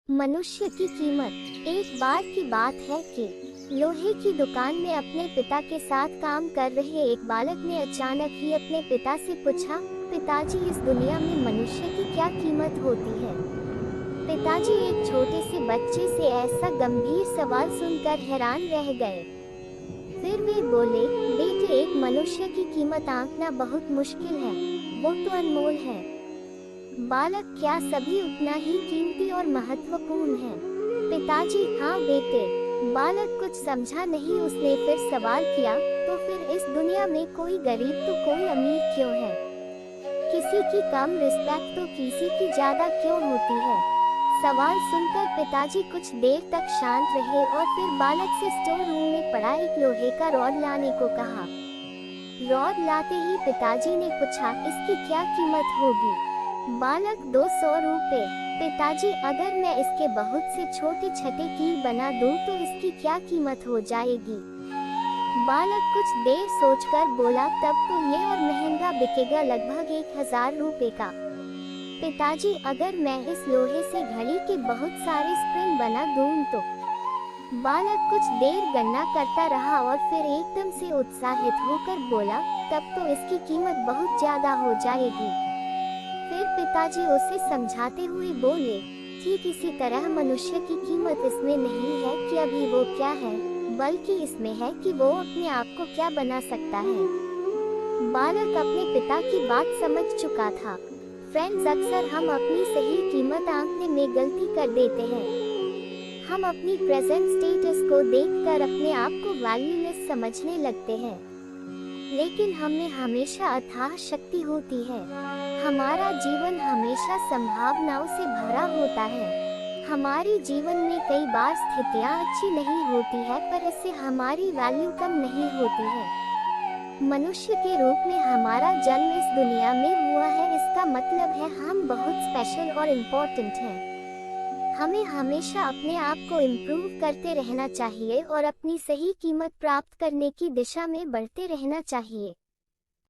मनुष्य की कीमत। एक बार की बात है कि लोहे की दुकान में अपने पिता के साथ काम कर रहे एक बालक ने अचानक ही अपने पिता से पूछा, पिताजी, इस दुनिया में मनुष्य की क्या कीमत होती है? पिताजी एक छोटे से बच्चे से ऐसा गंभीर सवाल सुनकर हैरान रह गए। फिर वे बोले, बेटे, एक मनुष्य की कीमत आंकना बहुत मुश्किल है, वो तो अनमोल है। बालक, क्या सभी उतना ही कीमती और महत्वपूर्ण है? पिताजी, हाँ बेटे। बालक कुछ समझा नहीं। उसने फिर सवाल किया, तो फिर इस दुनिया में कोई गरीब तो कोई अमीर क्यों है? किसी की कम रिस्पेक्ट तो किसी की ज्यादा क्यों होती है? सवाल सुनकर पिताजी कुछ देर तक शांत रहे और फिर बालक से स्टोर रूम में पड़ा एक लोहे का रॉड लाने को कहा। रॉड लाते ही पिताजी ने पूछा, इसकी क्या कीमत होगी? बालक, 200 रुपए। पिताजी, अगर मैं इसके बहुत से छोटे छठे कील बना दूं तो इसकी क्या कीमत हो जाएगी? बालक कुछ देर सोचकर बोला, तब तो ये और महंगा बिकेगा, लगभग 1000 रुपए का। पिताजी, अगर मैं इस लोहे से घड़ी के बहुत सारे स्प्रिंग बना दूं तो? बालक कुछ देर गन्ना करता रहा और फिर एकदम से उत्साहित होकर बोला, तब तो इसकी कीमत बहुत ज्यादा हो जाएगी। फिर पिताजी उसे समझाते हुए बोले, ठीक इसी तरह मनुष्य की कीमत इसमें नहीं है कि अभी वो क्या है, बल्कि इसमें है कि वो अपने आप को क्या बना सकता है। बालक अपने पिता की बात समझ चुका था। फ्रेंड्स, अक्सर हम अपनी सही कीमत आंकने में गलती कर देते हैं। हम अपनी प्रेजेंट स्टेटस को देखकर अपने आप को वैल्यूलेस समझने लगते हैं, लेकिन हमें हमेशा अथाह शक्ति होती है। हमारा जीवन हमेशा संभावनाओं से भरा होता है। हमारे जीवन में कई बार स्थितियां अच्छी नहीं होती है, पर इससे हमारी वैल्यू कम नहीं होती है। मनुष्य के रूप में हमारा जन्म इस दुनिया में हुआ है, इसका मतलब है हम बहुत स्पेशल और इम्पोर्टेंट हैं। हमें हमेशा अपने आप को इम्प्रूव करते रहना चाहिए और अपनी सही कीमत प्राप्त करने की दिशा में बढ़ते रहना चाहिए।